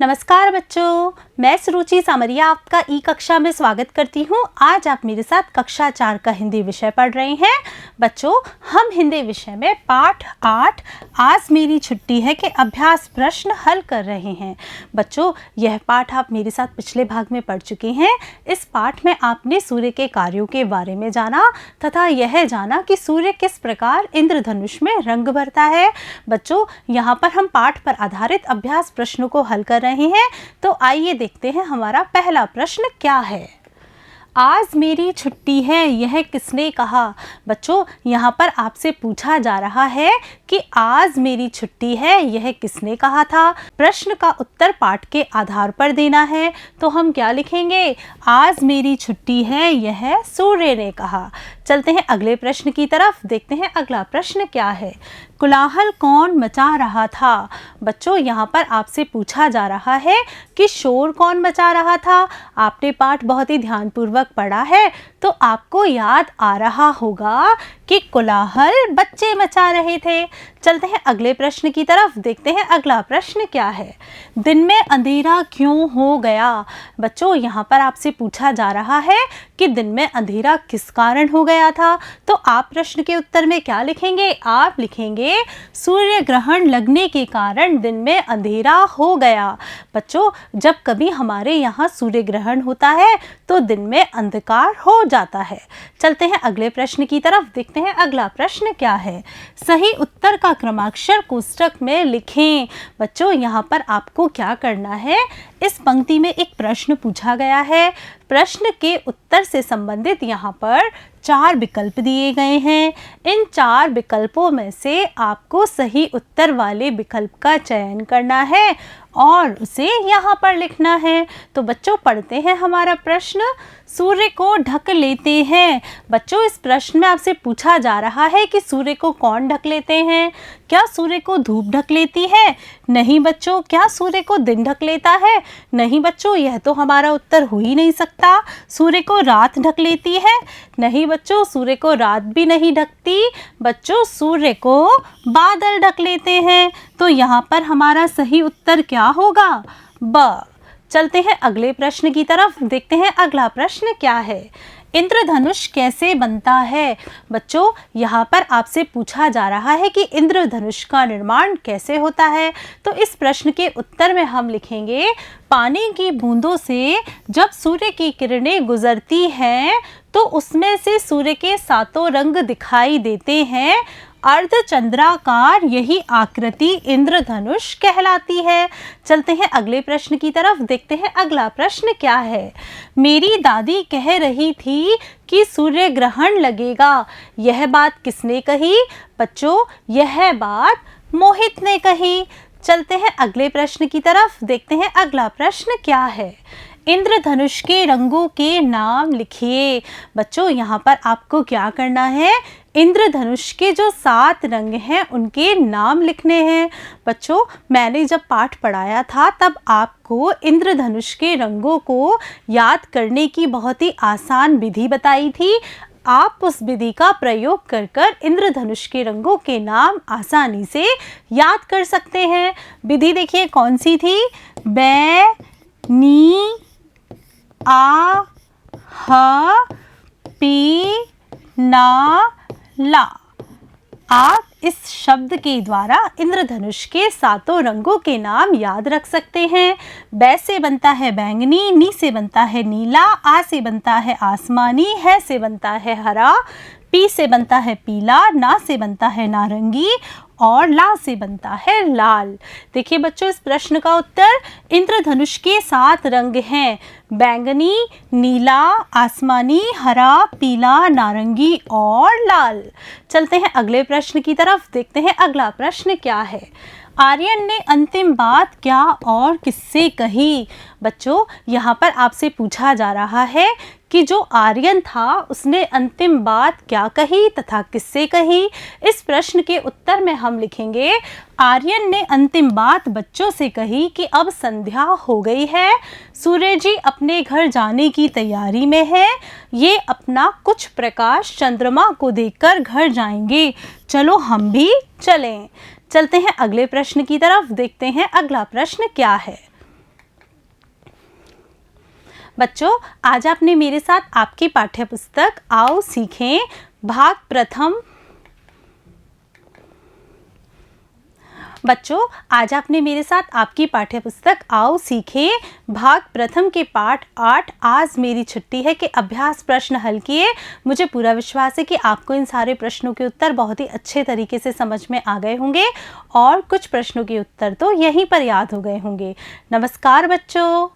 नमस्कार बच्चों, मैं सुरुचि सामरिया आपका ई कक्षा में स्वागत करती हूँ। आज आप मेरे साथ कक्षा 4 का हिंदी विषय पढ़ रहे हैं। बच्चों, हम हिंदी विषय में पाठ 8 आज मेरी छुट्टी है के अभ्यास प्रश्न हल कर रहे हैं। बच्चों, यह पाठ आप मेरे साथ पिछले भाग में पढ़ चुके हैं। इस पाठ में आपने सूर्य के कार्यों के बारे में जाना तथा यह जाना कि सूर्य किस प्रकार इंद्रधनुष में रंग भरता है। बच्चों, यहाँ पर हम पाठ पर आधारित अभ्यास प्रश्नों को हल कर रहे हैं। तो आइए देखते हैं हमारा पहला प्रश्न क्या है। आज मेरी छुट्टी है, यह किसने कहा। बच्चों, यहाँ पर आपसे पूछा जा रहा है कि आज मेरी छुट्टी है, यह किसने कहा था। प्रश्न का उत्तर पाठ के आधार पर देना है। तो हम क्या लिखेंगे, आज मेरी छुट्टी है, यह सूर्य ने कहा। चलते हैं अगले प्रश्न की तरफ, देखते हैं अगला प्रश्न क्या है। कोलाहल कौन मचा रहा था। बच्चों, यहाँ पर आपसे पूछा जा रहा है कि शोर कौन मचा रहा था। आपने पाठ बहुत ही ध्यानपूर्वक पढ़ा है तो आपको याद आ रहा होगा कि कोलाहल बच्चे मचा रहे थे। चलते हैं अगले प्रश्न की तरफ, देखते हैं अगला प्रश्न क्या है। दिन में अंधेरा क्यों हो गया। बच्चों, यहाँ पर आपसे पूछा जा रहा है कि दिन में अंधेरा किस कारण हो गया था। तो आप प्रश्न के उत्तर में क्या लिखेंगे, आप लिखेंगे सूर्य ग्रहण लगने के कारण दिन में अंधेरा हो गया। बच्चों, जब कभी हमारे यहाँ सूर्य ग्रहण होता है तो दिन में अंधकार हो जाता है। चलते हैं अगले प्रश्न की तरफ, देखते हैं अगला प्रश्न क्या है। सही उत्तर का क्रमाक्षर कोष्टक में लिखें। बच्चों, यहाँ पर आपको क्या करना है, इस पंक्ति में एक प्रश्न पूछा गया है। प्रश्न के उत्तर से संबंधित यहाँ पर 4 विकल्प दिए गए हैं। इन 4 विकल्पों में से आपको सही उत्तर वाले विकल्प का चयन करना है और उसे यहाँ पर लिखना है। तो बच्चों, पढ़ते हैं हमारा प्रश्न। सूर्य को ढक लेते हैं। बच्चों, इस प्रश्न में आपसे पूछा जा रहा है कि सूर्य को कौन ढक लेते हैं। क्या सूर्य को धूप ढक लेती है। नहीं बच्चों। क्या सूर्य को दिन ढक लेता है। नहीं बच्चों, यह तो हमारा उत्तर हो ही नहीं सकता। सूर्य को रात ढक लेती है। नहीं बच्चों, सूर्य को रात भी नहीं ढकती। बच्चों, सूर्य को बादल ढक लेते हैं। तो यहाँ पर हमारा सही उत्तर क्या होगा, ब। चलते हैं अगले प्रश्न की तरफ, देखते हैं अगला प्रश्न क्या है। इंद्रधनुष कैसे बनता है। बच्चों, यहाँ पर आपसे पूछा जा रहा है कि इंद्रधनुष का निर्माण कैसे होता है। तो इस प्रश्न के उत्तर में हम लिखेंगे, पानी की बूंदों से जब सूर्य की किरणें गुजरती हैं तो उसमें से सूर्य के 7 रंग दिखाई देते हैं। अर्धचंद्राकार यही आकृति इंद्रधनुष कहलाती है। चलते हैं अगले प्रश्न की तरफ, देखते हैं अगला प्रश्न क्या है। मेरी दादी कह रही थी कि सूर्य ग्रहण लगेगा, यह बात किसने कही। बच्चों, यह बात मोहित ने कही। चलते हैं अगले प्रश्न की तरफ, देखते हैं अगला प्रश्न क्या है। इंद्रधनुष के रंगों के नाम लिखिए। बच्चों, यहाँ पर आपको क्या करना है, इंद्रधनुष के जो 7 रंग हैं उनके नाम लिखने हैं। बच्चों, मैंने जब पाठ पढ़ाया था तब आपको इंद्रधनुष के रंगों को याद करने की बहुत ही आसान विधि बताई थी। आप उस विधि का प्रयोग कर इंद्रधनुष के रंगों के नाम आसानी से याद कर सकते हैं। विधि देखिए कौन सी थी, बै, नी, आ, ह, पी, ना, ला। आप इस शब्द के द्वारा इंद्रधनुष के 7 रंगों के नाम याद रख सकते हैं। बै से बनता है बैंगनी, नी से बनता है नीला, आ से बनता है आसमानी, है से बनता है हरा, पी से बनता है पीला, ना से बनता है नारंगी और ला से बनता है लाल। देखिए बच्चों, इस प्रश्न का उत्तर इंद्रधनुष के 7 रंग हैं, बैंगनी, नीला, आसमानी, हरा, पीला, नारंगी और लाल। चलते हैं अगले प्रश्न की तरफ, देखते हैं अगला प्रश्न क्या है। आर्यन ने अंतिम बात क्या और किससे कही। बच्चों, यहाँ पर आपसे पूछा जा रहा है कि जो आर्यन था उसने अंतिम बात क्या कही तथा किससे कही। इस प्रश्न के उत्तर में हम लिखेंगे, आर्यन ने अंतिम बात बच्चों से कही कि अब संध्या हो गई है, सूर्य जी अपने घर जाने की तैयारी में है, ये अपना कुछ प्रकाश चंद्रमा को देखकर घर जाएंगे, चलो हम भी चलें। चलते हैं अगले प्रश्न की तरफ, देखते हैं अगला प्रश्न क्या है। बच्चों, आज आपने मेरे साथ आपकी पाठ्य पुस्तक आओ सीखें भाग प्रथम बच्चों, आज आपने मेरे साथ आपकी पाठ्य पुस्तक आओ सीखें भाग प्रथम के पाठ 8 आज मेरी छुट्टी है के अभ्यास प्रश्न हल किए। मुझे पूरा विश्वास है कि आपको इन सारे प्रश्नों के उत्तर बहुत ही अच्छे तरीके से समझ में आ गए होंगे और कुछ प्रश्नों के उत्तर तो यहीं पर याद हो गए होंगे। नमस्कार बच्चों।